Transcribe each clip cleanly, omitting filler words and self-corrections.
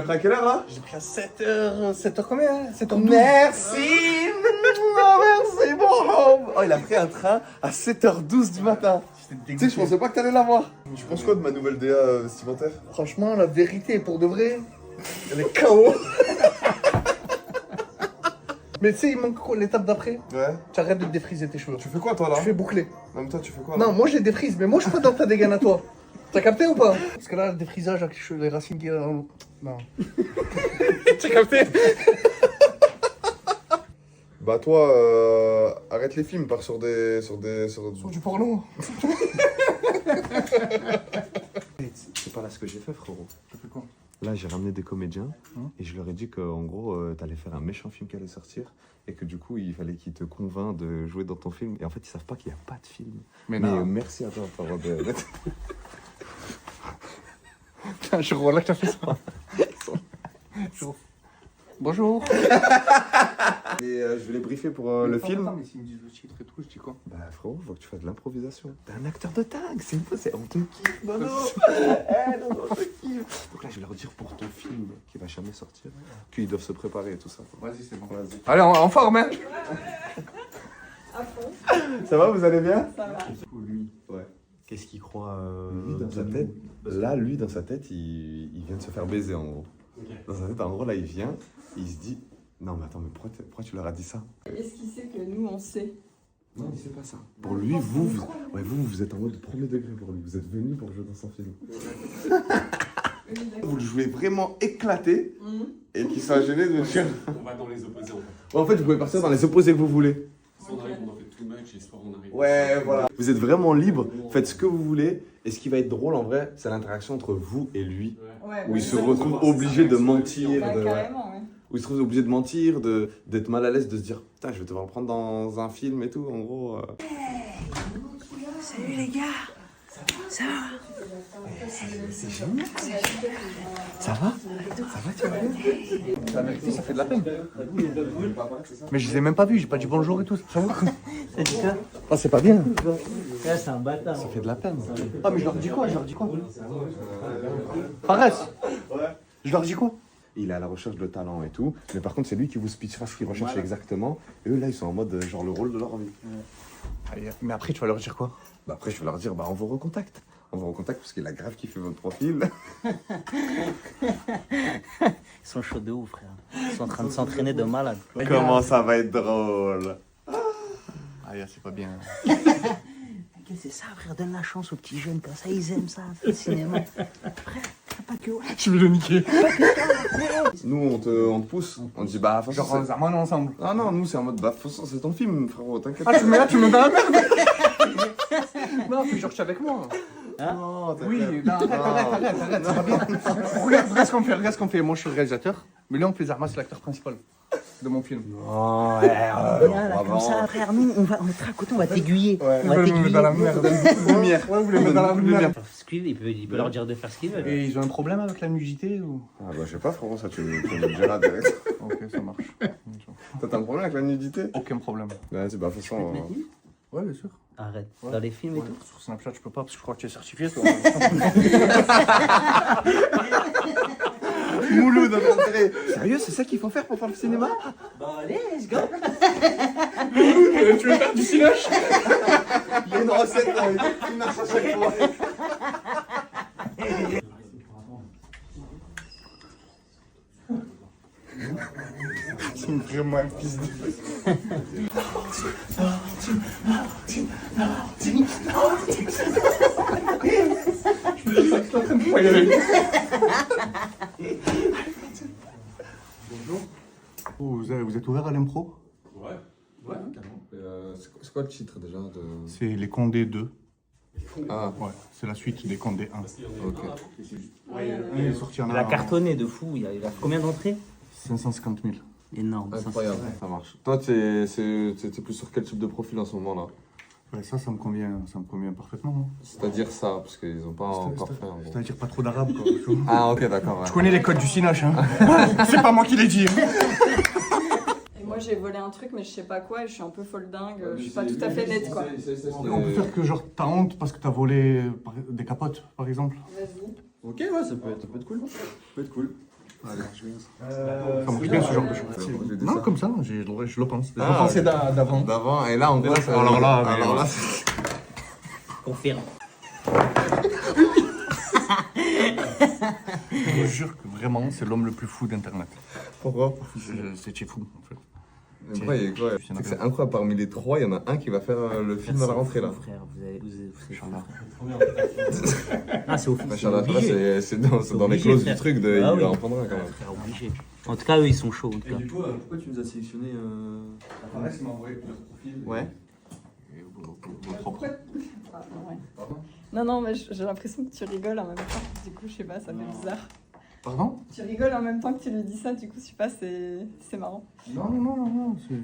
T'as pris à quelle heure là? J'ai pris à 7h. 7h combien? 7h12. Merci. Merci bon. Oh, il a pris un train à 7h12 du matin. Tu sais, je pensais pas que t'allais l'avoir. Tu penses quoi de ma nouvelle DA vestimentaire? Franchement, la vérité, pour de vrai, elle est KO. Mais tu sais, il manque quoi, l'étape d'après? Ouais. Tu arrêtes de te défriser tes cheveux. Tu fais quoi toi là? Tu fais boucler. Non, mais toi, tu fais quoi là? Non, moi je les défrise, mais moi je suis pas dans ta dégaine à toi. T'as capté ou pas? Parce que là, le défrisage avec les racines qui. Non. T'as capté? Bah, toi, arrête les films, pars sur Sur du porno. C'est pas là ce que j'ai fait, frérot. T'as fait quoi? Là, j'ai ramené des comédiens et je leur ai dit qu'en gros, t'allais faire un méchant film qui allait sortir et que du coup, il fallait qu'ils te convainquent de jouer dans ton film. Et en fait, ils savent pas qu'il n'y a pas de film. Mais non. Merci à toi pour Putain, je relâche, t'as fait ça. Bonjour. Et je vais les briefer pour le film. Attends, mais s'ils me disent le titre et tout, je dis quoi? Bah frérot, faut que tu fasses de l'improvisation. T'es un acteur de tag, c'est on te kiffe, non. Non, on te kiffe. Donc là, je vais leur dire pour ton film qui va jamais sortir, qu'ils doivent se préparer et tout ça. Vas-y, c'est bon. Vas-y. Allez, en forme, hein? À fond. Ça va, vous allez bien? Ça va. Lui, ouais. Qu'est-ce qu'il croit Lui, dans sa tête, là, lui, dans sa tête, il vient de se faire baiser en gros. Dans sa tête, en gros, là, il vient, il se dit, non mais attends, mais pourquoi tu leur as dit ça? Est-ce qu'il sait que nous, on sait? Non, il sait pas ça. Pour lui, vous êtes en mode premier degré pour lui. Vous êtes venu pour jouer dans son film. Vous le jouez vraiment éclaté et qu'il soit gêné de dire. On va dans les opposés en fait. En fait, vous pouvez partir dans les opposés que vous voulez. Soit on arrive, on en fait too much et soit on arrive. Ouais, voilà. Vous êtes vraiment libre, faites ce que vous voulez. Et ce qui va être drôle en vrai, c'est l'interaction entre vous et lui. Ouais, Où il se ouais. retrouve obligé de mentir. Bah, de... carrément, ouais. Où il se trouve obligé de mentir, d'être mal à l'aise, de se dire putain, je vais devoir me prendre dans un film et tout. En gros. Salut les gars. Ça va? C'est génial. Ça va? Ça va, tu vas bien? La vérité, ça fait de la peine. Mais je les ai même pas vus, j'ai pas dit bonjour et tout. Ça va? Ça dit quoi? Ah, c'est pas bien. Là, c'est un bâtard. Ça fait de la peine. Ah, mais je leur dis quoi? Fares. Je leur dis quoi? Il est à la recherche de talent et tout, mais par contre c'est lui qui vous speechera ce qu'il recherche exactement. Et eux là ils sont en mode genre le rôle de leur vie. Mais après tu vas leur dire quoi? Bah après je vais leur dire bah on vous recontacte. On vous recontacte parce qu'il a grave kiffé votre profil. Ils sont chauds de ouf, frère. Ils sont en train de s'entraîner de malade. Comment ça va être drôle. Ah, c'est pas bien. Qu'est-ce que c'est ça, frère? Donne la chance aux petits jeunes comme ça, ils aiment ça, le cinéma. Frère, t'as pas que. Je vais le niquer. Nous on te pousse, on te dit bah de toute façon, Genre, on a ensemble. ah non nous c'est en mode bah de toute façon, c'est ton film frérot, t'inquiète. Ah, tu me mets dans la merde. Non, puis genre, tu es avec moi. Non, Oui, non, arrête, ça va bien. Regarde ce qu'on fait. Moi, je suis le réalisateur, mais là, on fait Zarma, c'est l'acteur principal de mon film. Oh, ouais, viens là, comme ça, frère. Nous, on va être à côté, on va t'aiguiller. Ouais, On va t'aiguiller. dans la merde. lumière. Ouais, vous les mettez dans la lumière. Il peut leur dire de faire ce qu'ils veulent. Et ils ont un problème avec la nudité ou? Ah bah je sais pas frérot, ça tu me le diras direct. Ok, ça marche. T'as un problème avec la nudité? Aucun problème. Vas-y bah de toute façon. Ouais, bien sûr. Arrête. Ouais. Dans les films et Ouais, tout. sur Snapchat, je peux pas parce que je crois que tu es certifié, toi. Mouloud en entrée. Sérieux, c'est ça qu'il faut faire pour faire le cinéma? Bon, allez, let's go. Tu veux faire du cinoche? Il y a une recette qui marche à chaque fois. C'est vraiment un fils de... Bonjour. Vous êtes ouvert à l'impro? Ouais, carrément. C'est quoi le titre déjà de... C'est Les Condés 2. Ah, Ouais, c'est la suite des Condés 1. ok. Il est sorti en Il a cartonné de fou. Il a combien d'entrées? 550 000. Énorme. Incroyable, ça marche. Toi, t'es plus sur quel type de profil en ce moment là? Ouais, ça me convient parfaitement. Hein. C'est-à-dire ça, parce qu'ils ont pas encore fait en gros. C'est-à-dire pas trop d'arabe, quoi. Ah, ok, d'accord. Je connais les codes du cinoche, hein. C'est pas moi qui l'ai dit. Et moi, j'ai volé un truc, mais je sais pas quoi, et je suis un peu folle dingue, je suis pas tout à fait nette, quoi. On peut faire que genre t'as honte parce que t'as volé des capotes, par exemple. Vas-y. Ok, ouais, ça peut être cool. Ça peut être cool. Ça marche bien ce genre de choses. Non, comme ça, je le pense. Je le Ah, pensais d'avant. D'avant, et là, en gros, ça... Alors là, Confirme. Je vous jure que vraiment, c'est l'homme le plus fou d'Internet. Pourquoi? C'est fou, en fait. Mais pourquoi il est quoi? C'est que c'est incroyable, parmi les trois, il y en a un qui va faire le film à la rentrée, là. Frère, vous êtes Inch'Allah. Ah, c'est officiel. Machallah, obligé. c'est dans les Obligé, clauses du frère. truc, Ah il oui. en prendra quand même. Frère, obligé. En tout cas, eux, ils sont chauds. En tout Et cas. du coup, pourquoi tu nous as sélectionné Pareil, il m'a envoyé plusieurs profils. Ouais. Ah, ouais. Non, non, mais j'ai l'impression que tu rigoles en même temps. Du coup, je sais pas, ça fait bizarre. Pardon? Tu rigoles en même temps que tu lui dis ça, du coup, je sais pas, c'est marrant. Non. Ne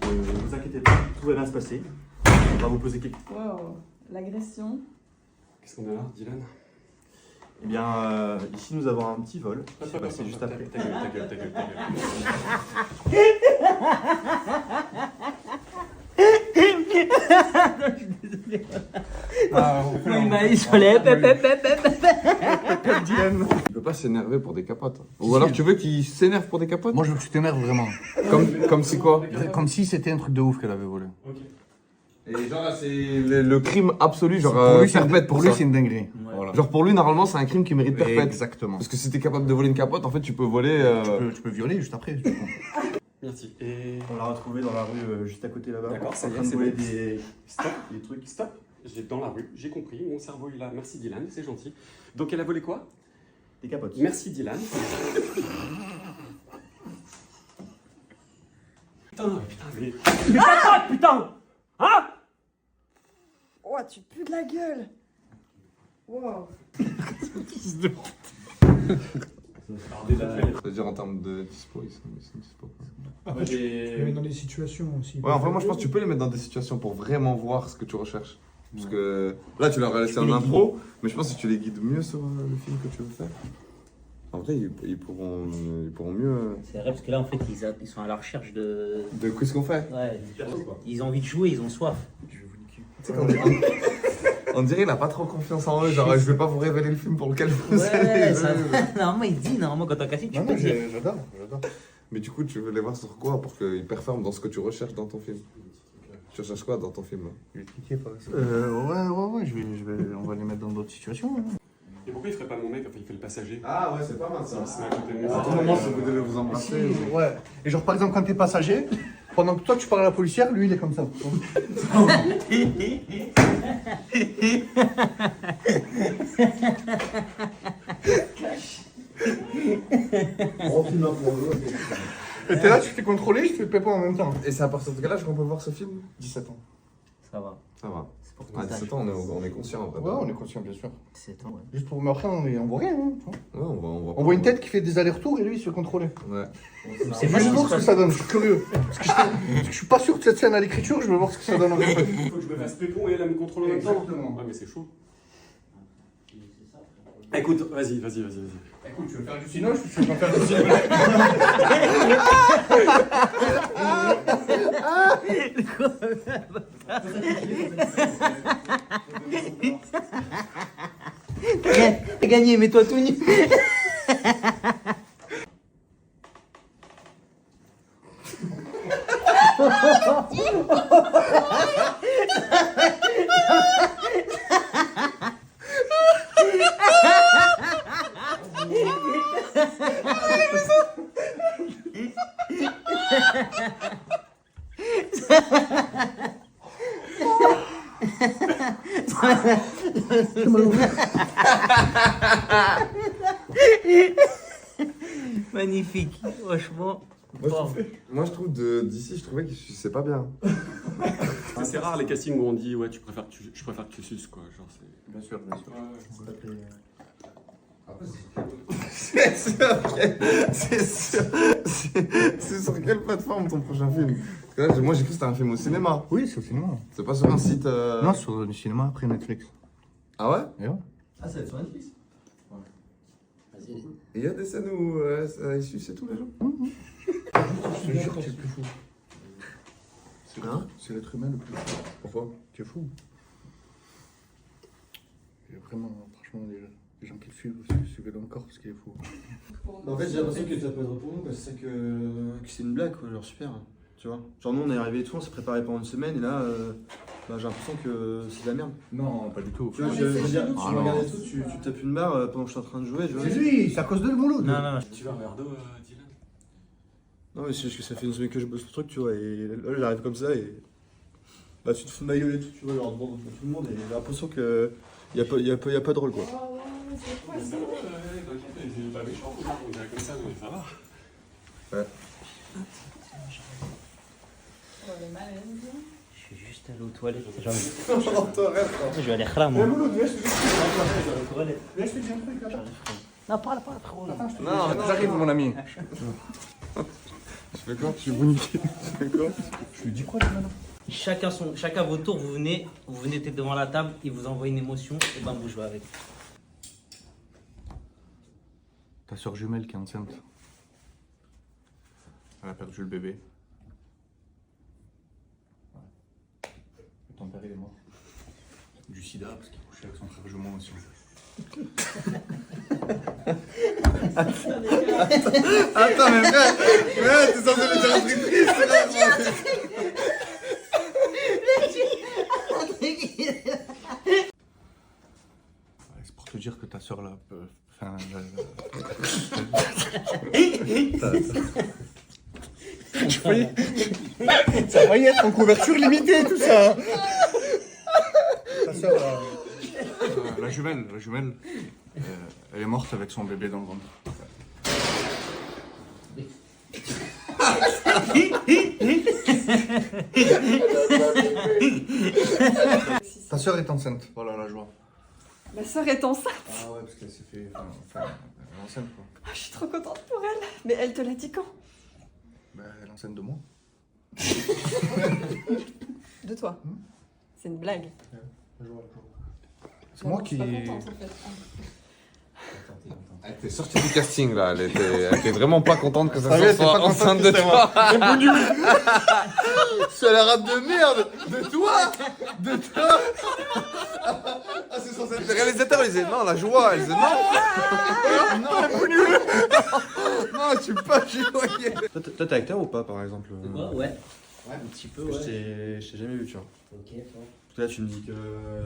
vous inquiétez pas, tout va bien se passer. On va vous poser quelques... Wow, l'agression. Qu'est-ce qu'on a là, Dylan? Eh bien, ici nous avons un petit vol qui s'est passé juste après. Ta gueule. Il m'a isolé. Il peut pas s'énerver pour des capotes. Ou alors tu veux qu'il s'énerve pour des capotes? Moi, je veux que tu t'énerves vraiment. Comme si quoi? Comme si c'était un truc de ouf qu'elle avait volé. Et genre, c'est le crime absolu, genre Pour lui, perpète pour pour lui, ça. c'est une dinguerie. Voilà. Genre pour lui, normalement, c'est un crime qui mérite perpète. Exactement. Parce que si t'es capable de voler une capote, en fait, tu peux voler... Tu peux violer juste après. du coup. Merci. Et... On l'a retrouvé dans la rue juste à côté là-bas. D'accord, ça y est, En train de c'est voler bon. des... Stop, des trucs. Stop. J'ai dans la rue, j'ai compris, mon cerveau est là. Merci Dylan, c'est gentil. Donc elle a volé quoi? Des capotes. Merci Dylan. Putain, mais... Putain! Hein? Oh, tu pues de la gueule. Wow. C'est-à-dire en termes de dispo, ils sont dispo. Après, tu peux les mettre dans des situations aussi. Ouais, en vrai, moi, je pense que tu peux les mettre dans des situations pour vraiment voir ce que tu recherches. Parce que là, tu leur as laissé en impro, mais je pense que si tu les guides mieux sur le film que tu veux faire, en vrai, ils pourront mieux... C'est vrai, parce que là, en fait, ils sont à la recherche de. De qu'est-ce qu'on fait? Ouais. Ils ont envie de jouer, ils ont soif. Tu sais, on dirait qu'il a pas trop confiance en eux, genre je vais pas vous révéler le film pour lequel vous allez Ouais, ça... jouer. Normalement, il dit, normalement, quand t'as cassé, tu Non, peux non, dire. j'adore. Mais du coup, tu veux les voir sur quoi pour qu'ils performent dans ce que tu recherches dans ton film? Tu recherches quoi dans ton film là? Je vais cliquer par exemple. On va les mettre dans d'autres situations. Hein. Et pourquoi il ferait pas mon mec, enfin il fait le passager? Ah ouais, c'est pas mal ça. Il se met à côté de À moi. tout moment, si vous devez vous embrasser. Ouais. Et genre, par exemple, quand t'es passager, pendant que toi tu parles à la policière, lui il est comme ça. Et t'es là, tu te fais contrôler, je te fais pépo en même temps. Et c'est à partir de quel âge qu'on peut voir ce film? 17 ans. Ça va. Ça va. C'est pour ton À stage. 17 ans, on est conscient en vrai. Ouais, on est conscient, bien sûr. 17 ans, ouais. Juste pour. Mais après, on voit rien. Hein, tu vois. Ouais, On voit une tête qui fait des allers-retours et lui il se fait contrôler. Ouais. C'est Je pas veux ce qui voir se ce que passe. ça donne, je suis curieux. Parce que je suis pas sûr de cette scène à l'écriture, je veux voir ce que ça donne en vrai. Il faut que je me fasse pépon et elle me contrôle en même temps. Exactement. Ouais, mais c'est chaud. Écoute, vas-y. Écoute, tu veux faire du cinoche ou tu veux pas faire du cinoche? T'as gagné, mets-toi tout nu. Magnifique, franchement. Moi je trouve d'ici, je trouvais qu'il suçait pas bien. C'est rare les castings où on dit ouais, je préfère que tu suces quoi. Genre, c'est... Bien sûr. C'est sur quelle plateforme ton prochain film? Parce que là, moi j'ai cru que c'était un film au cinéma. Oui, c'est au cinéma. C'est pas sur un site. Non, sur le cinéma après Netflix. Ah ouais? Et ouais. Ah, ça va être sur Netflix? Il y a des scènes où il suce et tout les gens? Je te jure que c'est le plus fou. Hein? C'est l'être humain le plus fou. Pourquoi? Tu es fou. Et vraiment, franchement, Les gens qui le suivent, suivez-le encore parce qu'il est fou. En fait, j'ai l'impression que ça peut être pour nous, c'est ça que c'est une blague, quoi, genre super. Tu vois, genre nous on est arrivé et tout, on s'est préparé pendant une semaine et là, bah, j'ai l'impression que c'est de la merde. Non, pas du tout. Tu vois, je veux dire, tu me regardes et tout, tu tapes une barre pendant que je suis en train de jouer, tu vois. C'est lui, c'est à cause de le boulot. Non. Tu veux un verre d'eau, Dylan? Non, mais c'est juste que ça fait une semaine que je bosse le truc, tu vois, et là j'arrive comme ça et. Bah, tu te fous de ma gueule et tout, tu vois, genre devant tout le monde et j'ai l'impression que. Y a pas de drôle, quoi. Oh, c'est quoi ça? C'est pas méchant, on dirait comme ça, mais ça va. Oh, elle est malaise. Je suis juste allé aux toilettes. J'arrive. Je vais aller khram. Moi. Laisse-lui dire un truc là. Non, parle, frérot. Non, J'arrive, mon ami. je fais quoi? Je suis bonifié. Je fais quoi? Je lui dis quoi là maintenant? Chacun votre tour, vous venez tête devant la table, il vous envoie une émotion, et ben vous jouez avec. Ta soeur jumelle qui est enceinte. Elle a perdu le bébé. Ton père il est mort. Du sida parce qu'il couchait avec son frère jumeau aussi. Attends, mais frère, t'es censé me dire un truc triste là. C'est pour te dire que ta soeur là. Enfin. Ça va y être en couverture limitée tout ça. Ta soeur la jumelle, elle est morte avec son bébé dans le ventre. Ta soeur est enceinte, voilà la joie. Ma soeur est enceinte. Ah ouais, parce qu'elle s'est fait. Enfin, elle est enceinte quoi. Ah, je suis trop contente pour elle. Mais elle te l'a dit quand? Bah, elle est enceinte de moi. De toi. C'est une blague. C'est moi qui. Je suis pas contente, en fait. Elle était sortie du casting là, elle était vraiment pas contente que sa Ah ouais, soeur elle était soit pas contente enceinte que de c'était toi. moi. C'est la rate de merde. De toi. Ah, c'est censé être le réalisateur, il disait non, la joie, elle disait non. Non, tu peux pas jouer. Toi, t'es acteur ou pas, par exemple? C'est quoi? Ouais. Un petit peu, Je ouais. t'ai jamais vu, tu vois. Ok, fort. Parce que là, tu me dis que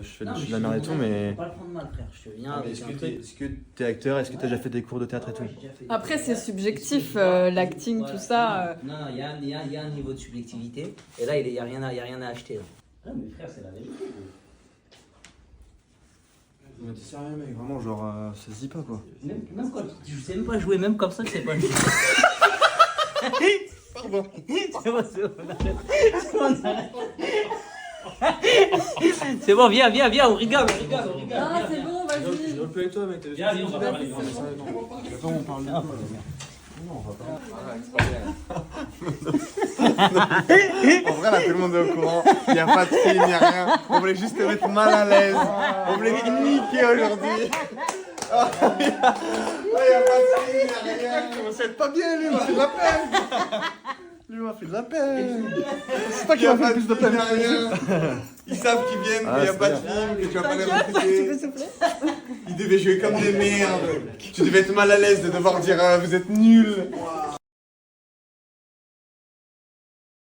je fais Non, de mais la merde et tout, mais. Faut pas le prendre mal, frère. Je te viens avec un truc. Est-ce que t'es acteur? Est-ce que t'as déjà fait des cours de théâtre et tout? Ouais, j'ai déjà fait des Après, trucs, c'est ouais. subjectif, Excuse-moi. l'acting, Voilà. tout ça. Non, il y a un niveau de subjectivité. Et là, il y a rien à acheter. Là. Ah, mais frère, c'est la vérité. Mais t'es sérieux, mec? Vraiment, genre, ça se dit pas, quoi. Même quand je sais même pas jouer, même comme ça, je sais pas jouer. Pardon. C'est bon, c'est bon. C'est bon, viens, on rigole. Ah, c'est bon, vas-y. Je plus avec toi, mec. Viens, on va parler. Attends, on parle de quoi En vrai, là, tout le monde est au courant. Il n'y a pas de film, il n'y a rien. On voulait juste te mettre mal à l'aise. On voulait te niquer aujourd'hui. Il n'y a pas de film, il n'y a rien. Il commence à être pas bien, lui, il m'a fait de la peine. Lui m'a fait de la peine. C'est pas Il qu'il n'y a m'a pas fait de plus de film, il peine. n'y a rien. Ils savent qu'ils viennent, mais il n'y a c'est pas de bien. film, que tu vas pas les Tu peux recruter. souffler? Ils devaient jouer comme des merdes. Tu devais être mal à l'aise de devoir dire vous êtes nuls.